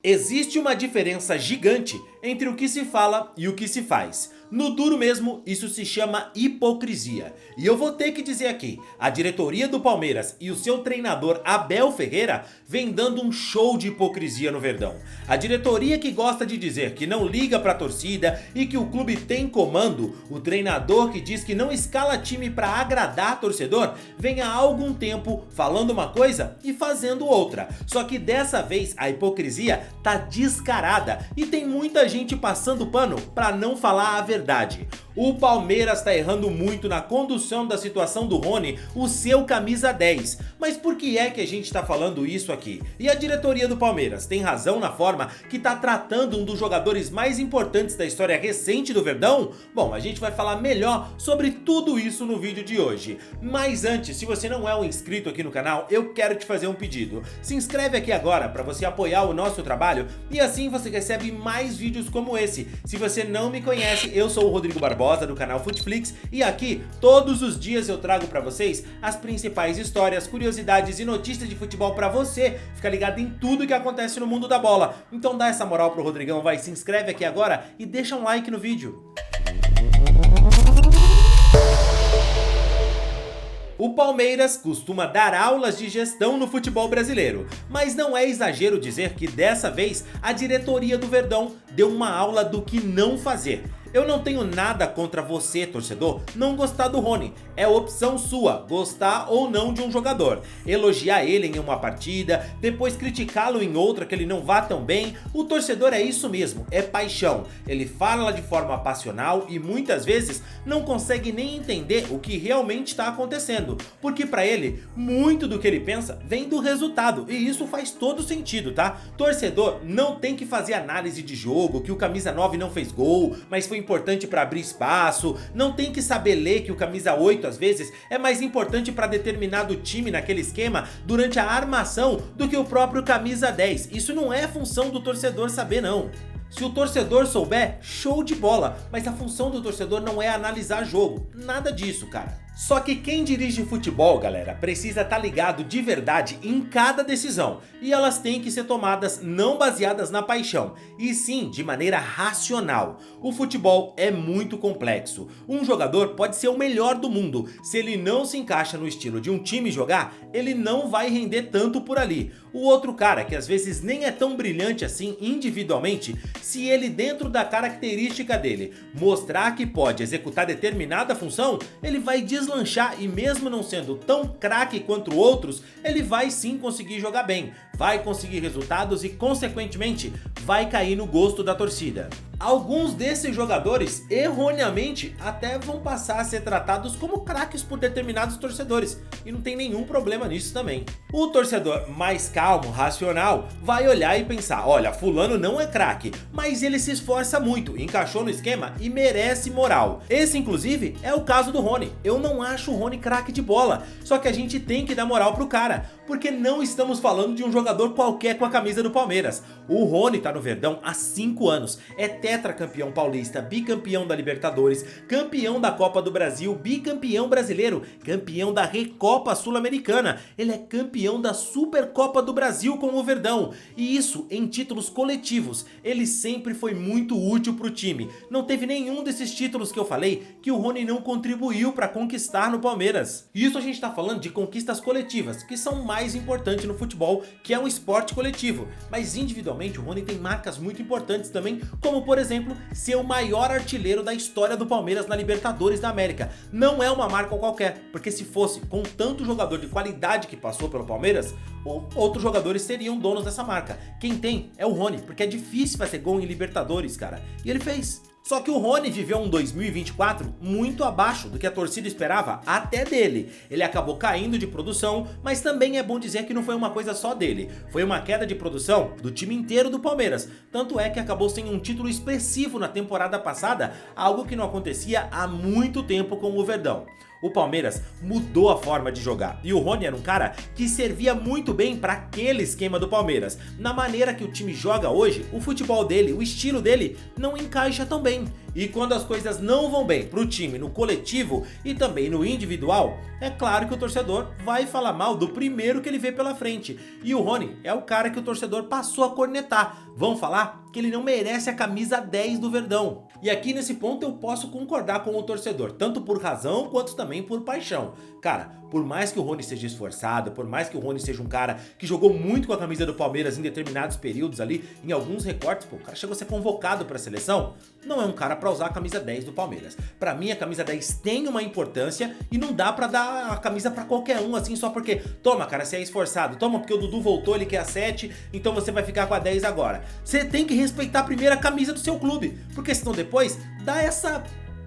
Existe uma diferença gigante entre o que se fala e o que se faz. No duro mesmo, isso se chama hipocrisia. E eu vou ter que dizer aqui, a diretoria do Palmeiras e o seu treinador Abel Ferreira vem dando um show de hipocrisia no Verdão. A diretoria que gosta de dizer que não liga pra torcida e que o clube tem comando, o treinador que diz que não escala time pra agradar torcedor, vem há algum tempo falando uma coisa e fazendo outra. Só que dessa vez a hipocrisia tá descarada e tem muita gente passando pano pra não falar a verdade. O Palmeiras tá errando muito na condução da situação do Rony, o seu camisa 10. Mas por que é que a gente tá falando isso aqui? E a diretoria do Palmeiras tem razão na forma que tá tratando um dos jogadores mais importantes da história recente do Verdão? Bom, a gente vai falar melhor sobre tudo isso no vídeo de hoje. Mas antes, se você não é um inscrito aqui no canal, eu quero te fazer um pedido. Se inscreve aqui agora para você apoiar o nosso trabalho e assim você recebe mais vídeos como esse. Se você não me conhece, eu sou o Rodrigo Barbosa do canal Futflix e aqui todos os dias eu trago pra vocês as principais histórias, curiosidades e notícias de futebol pra você ficar ligado em tudo que acontece no mundo da bola. Então dá essa moral pro Rodrigão, vai, se inscreve aqui agora e deixa um like no vídeo. O Palmeiras costuma dar aulas de gestão no futebol brasileiro, mas não é exagero dizer que dessa vez a diretoria do Verdão deu uma aula do que não fazer. Eu não tenho nada contra você, torcedor, não gostar do Rony. É opção sua, gostar ou não de um jogador. Elogiar ele em uma partida, depois criticá-lo em outra que ele não vá tão bem. O torcedor é isso mesmo, é paixão. Ele fala de forma passional e muitas vezes não consegue nem entender o que realmente está acontecendo. Porque pra ele, muito do que ele pensa vem do resultado e isso faz todo sentido, tá? Torcedor não tem que fazer análise de jogo, que o camisa 9 não fez gol, mas foi importante para abrir espaço, não tem que saber ler que o camisa 8 às vezes é mais importante para determinado time naquele esquema durante a armação do que o próprio camisa 10. Isso não é função do torcedor saber não. Se o torcedor souber, show de bola, mas a função do torcedor não é analisar jogo, nada disso, cara. Só que quem dirige futebol, galera, precisa estar ligado de verdade em cada decisão. E elas têm que ser tomadas não baseadas na paixão, e sim de maneira racional. O futebol é muito complexo. Um jogador pode ser o melhor do mundo. Se ele não se encaixa no estilo de um time jogar, ele não vai render tanto por ali. O outro cara, que às vezes nem é tão brilhante assim individualmente, se ele dentro da característica dele mostrar que pode executar determinada função, ele vai deslanchar e mesmo não sendo tão craque quanto outros, ele vai sim conseguir jogar bem, vai conseguir resultados e consequentemente vai cair no gosto da torcida. Alguns desses jogadores, erroneamente, até vão passar a ser tratados como craques por determinados torcedores, e não tem nenhum problema nisso também. O torcedor mais calmo, racional, vai olhar e pensar, olha, fulano não é craque, mas ele se esforça muito, encaixou no esquema e merece moral. Esse inclusive é o caso do Rony. Eu não acho o Rony craque de bola, só que a gente tem que dar moral pro cara, porque não estamos falando de um jogador qualquer com a camisa do Palmeiras. O Rony tá no Verdão há 5 anos, é tetracampeão paulista, bicampeão da Libertadores, campeão da Copa do Brasil, bicampeão brasileiro, campeão da Recopa Sul-Americana, ele é campeão da Supercopa do Brasil com o Verdão, e isso em títulos coletivos. Ele sempre foi muito útil pro time, não teve nenhum desses títulos que eu falei que o Rony não contribuiu para conquistar no Palmeiras. Isso a gente tá falando de conquistas coletivas, que são mais importantes no futebol, que é um esporte coletivo, mas individualmente o Rony tem marcas muito importantes também, como por exemplo, ser o maior artilheiro da história do Palmeiras na Libertadores da América. Não é uma marca qualquer, porque se fosse com tanto jogador de qualidade que passou pelo Palmeiras, outros jogadores seriam donos dessa marca. Quem tem é o Rony, porque é difícil fazer gol em Libertadores, cara, e ele fez. Só que o Rony viveu um 2024 muito abaixo do que a torcida esperava até dele. Ele acabou caindo de produção, mas também é bom dizer que não foi uma coisa só dele. Foi uma queda de produção do time inteiro do Palmeiras. Tanto é que acabou sem um título expressivo na temporada passada, algo que não acontecia há muito tempo com o Verdão. O Palmeiras mudou a forma de jogar e o Rony era um cara que servia muito bem para aquele esquema do Palmeiras. Na maneira que o time joga hoje, o futebol dele, o estilo dele não encaixa tão bem. E quando as coisas não vão bem pro time, no coletivo e também no individual, é claro que o torcedor vai falar mal do primeiro que ele vê pela frente. E o Rony é o cara que o torcedor passou a cornetar. Vão falar que ele não merece a camisa 10 do Verdão. E aqui nesse ponto eu posso concordar com o torcedor, tanto por razão quanto também por paixão. Cara, por mais que o Rony seja esforçado, por mais que o Rony seja um cara que jogou muito com a camisa do Palmeiras em determinados períodos ali, em alguns recortes, pô, o cara chegou a ser convocado pra seleção, não é um cara pra usar a camisa 10 do Palmeiras. Pra mim a camisa 10 tem uma importância e não dá pra dar a camisa pra qualquer um assim só porque, toma cara, você é esforçado, toma porque o Dudu voltou, ele quer a 7, então você vai ficar com a 10 agora. Você tem que respeitar primeiro a camisa do seu clube, porque senão depois dá essa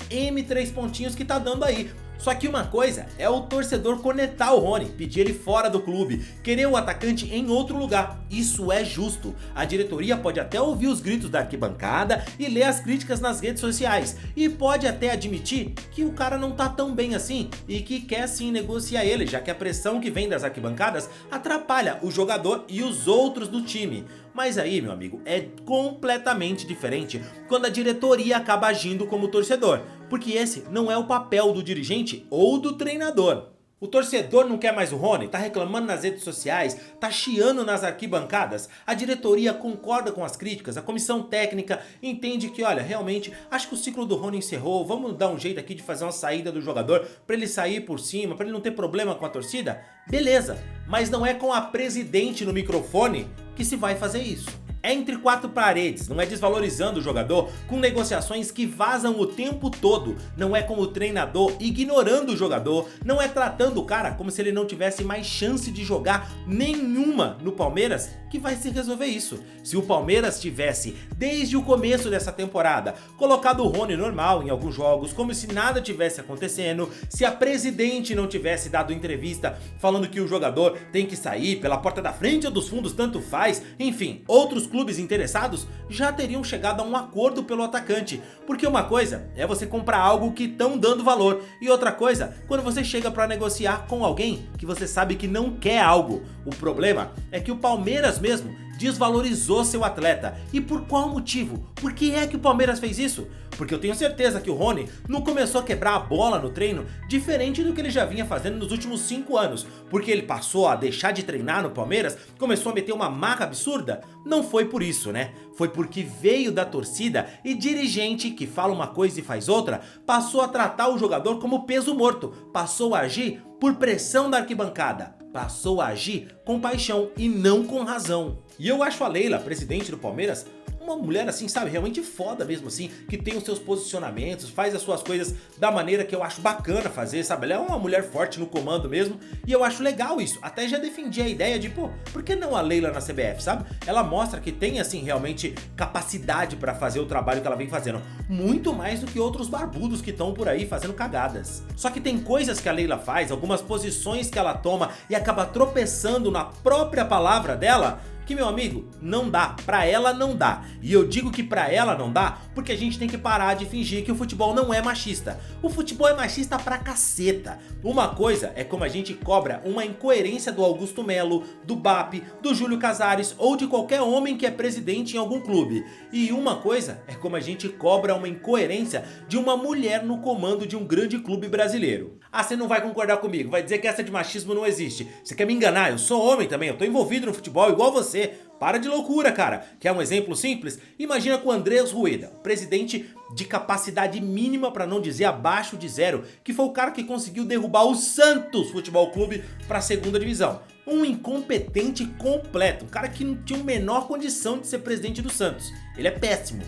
M3 pontinhos que tá dando aí. Só que uma coisa é o torcedor cornetar o Rony, pedir ele fora do clube, querer o atacante em outro lugar. Isso é justo. A diretoria pode até ouvir os gritos da arquibancada e ler as críticas nas redes sociais. E pode até admitir que o cara não tá tão bem assim e que quer sim negociar ele, já que a pressão que vem das arquibancadas atrapalha o jogador e os outros do time. Mas aí, meu amigo, é completamente diferente quando a diretoria acaba agindo como torcedor, porque esse não é o papel do dirigente ou do treinador. O torcedor não quer mais o Rony, tá reclamando nas redes sociais, tá chiando nas arquibancadas, a diretoria concorda com as críticas, a comissão técnica entende que, olha, realmente, acho que o ciclo do Rony encerrou, vamos dar um jeito aqui de fazer uma saída do jogador pra ele sair por cima, pra ele não ter problema com a torcida? Beleza, mas não é com a presidente no microfone que se vai fazer isso. É entre quatro paredes, não é desvalorizando o jogador com negociações que vazam o tempo todo, não é com o treinador ignorando o jogador, não é tratando o cara como se ele não tivesse mais chance de jogar nenhuma no Palmeiras que vai se resolver isso. Se o Palmeiras tivesse, desde o começo dessa temporada, colocado o Rony normal em alguns jogos, como se nada tivesse acontecendo, se a presidente não tivesse dado entrevista falando que o jogador tem que sair pela porta da frente ou dos fundos, tanto faz, enfim, outros clubes interessados já teriam chegado a um acordo pelo atacante, porque uma coisa é você comprar algo que estão dando valor e outra coisa quando você chega para negociar com alguém que você sabe que não quer algo. O problema é que o Palmeiras mesmo desvalorizou seu atleta. E por qual motivo? Por que é que o Palmeiras fez isso? Porque eu tenho certeza que o Rony não começou a quebrar a bola no treino diferente do que ele já vinha fazendo nos últimos 5 anos. Porque ele passou a deixar de treinar no Palmeiras, começou a meter uma marca absurda? Não foi por isso, né? Foi porque veio da torcida e dirigente que fala uma coisa e faz outra, passou a tratar o jogador como peso morto, passou a agir por pressão da arquibancada, passou a agir com paixão e não com razão. E eu acho a Leila, presidente do Palmeiras, uma mulher assim, sabe, realmente foda mesmo assim, que tem os seus posicionamentos, faz as suas coisas da maneira que eu acho bacana fazer, sabe, ela é uma mulher forte no comando mesmo, e eu acho legal isso, até já defendi a ideia de, pô, por que não a Leila na CBF, sabe, ela mostra que tem assim, realmente capacidade pra fazer o trabalho que ela vem fazendo, muito mais do que outros barbudos que estão por aí fazendo cagadas. Só que tem coisas que a Leila faz, algumas posições que ela toma e acaba tropeçando na própria palavra dela, que, meu amigo, não dá, pra ela não dá. E eu digo que pra ela não dá porque a gente tem que parar de fingir que o futebol não é machista. O futebol é machista pra caceta. Uma coisa é como a gente cobra uma incoerência do Augusto Melo, do BAP, do Júlio Casares ou de qualquer homem que é presidente em algum clube. E uma coisa é como a gente cobra uma incoerência de uma mulher no comando de um grande clube brasileiro. Ah, você não vai concordar comigo, vai dizer que essa de machismo não existe. Você quer me enganar? Eu sou homem também, eu tô envolvido no futebol igual você. Para de loucura, cara. Quer um exemplo simples? Imagina com o Andrés Rueda, presidente de capacidade mínima, para não dizer abaixo de zero, que foi o cara que conseguiu derrubar o Santos Futebol Clube para a segunda divisão. Um incompetente completo, um cara que não tinha a menor condição de ser presidente do Santos. Ele é péssimo.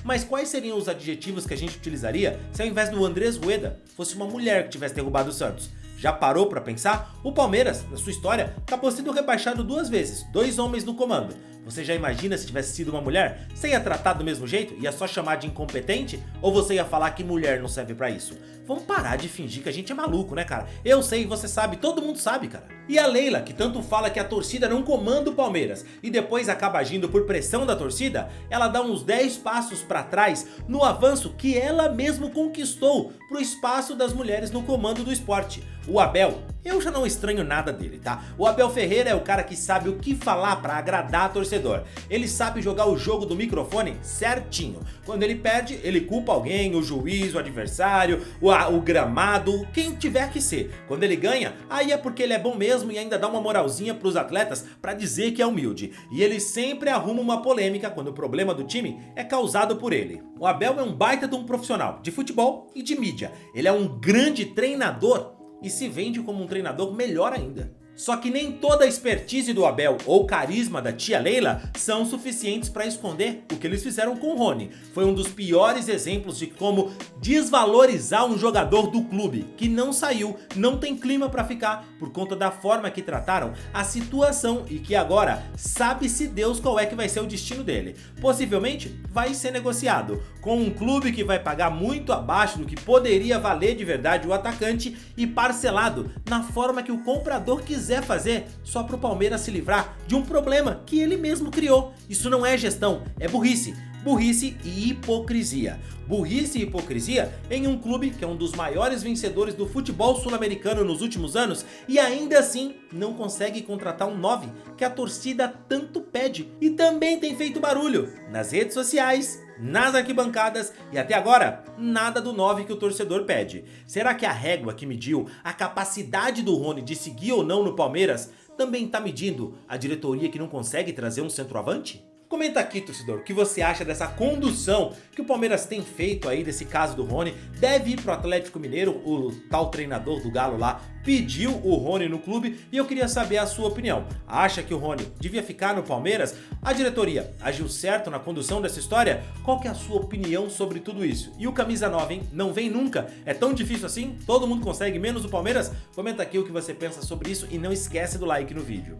Mas quais seriam os adjetivos que a gente utilizaria se ao invés do Andrés Rueda fosse uma mulher que tivesse derrubado o Santos? Já parou pra pensar? O Palmeiras, na sua história, acabou sendo rebaixado 2 vezes, 2 homens no comando. Você já imagina se tivesse sido uma mulher? Você ia tratar do mesmo jeito? Ia só chamar de incompetente? Ou você ia falar que mulher não serve pra isso? Vamos parar de fingir que a gente é maluco, né, cara? Eu sei, você sabe, todo mundo sabe, cara. E a Leila, que tanto fala que a torcida não comanda o Palmeiras e depois acaba agindo por pressão da torcida, ela dá uns 10 passos pra trás no avanço que ela mesmo conquistou pro espaço das mulheres no comando do esporte. O Abel eu já não estranho nada dele, tá? O Abel Ferreira é o cara que sabe o que falar pra agradar torcedor. Ele sabe jogar o jogo do microfone certinho. Quando ele perde, ele culpa alguém, o juiz, o adversário, o gramado, quem tiver que ser. Quando ele ganha, aí é porque ele é bom mesmo e ainda dá uma moralzinha pros atletas pra dizer que é humilde. E ele sempre arruma uma polêmica quando o problema do time é causado por ele. O Abel é um baita de um profissional de futebol e de mídia. Ele é um grande treinador e se vende como um treinador melhor ainda. Só que nem toda a expertise do Abel ou carisma da tia Leila são suficientes para esconder o que eles fizeram com o Rony. Foi um dos piores exemplos de como desvalorizar um jogador do clube, que não saiu, não tem clima para ficar por conta da forma que trataram a situação e que agora sabe-se Deus qual é que vai ser o destino dele. Possivelmente vai ser negociado com um clube que vai pagar muito abaixo do que poderia valer de verdade o atacante e parcelado na forma que o comprador quiser fazer só pro Palmeiras se livrar de um problema que ele mesmo criou. Isso não é gestão, é burrice. Burrice e hipocrisia. Burrice e hipocrisia em um clube que é um dos maiores vencedores do futebol sul-americano nos últimos anos e ainda assim não consegue contratar um 9 que a torcida tanto pede e também tem feito barulho nas redes sociais, nas arquibancadas e até agora nada do 9 que o torcedor pede. Será que a régua que mediu a capacidade do Rony de seguir ou não no Palmeiras também está medindo a diretoria que não consegue trazer um centroavante? Comenta aqui, torcedor, o que você acha dessa condução que o Palmeiras tem feito aí desse caso do Rony. Deve ir pro Atlético Mineiro, o tal treinador do Galo lá pediu o Rony no clube e eu queria saber a sua opinião. Acha que o Rony devia ficar no Palmeiras? A diretoria agiu certo na condução dessa história? Qual que é a sua opinião sobre tudo isso? E o camisa 9, hein? Não vem nunca? É tão difícil assim? Todo mundo consegue, menos o Palmeiras? Comenta aqui o que você pensa sobre isso e não esquece do like no vídeo.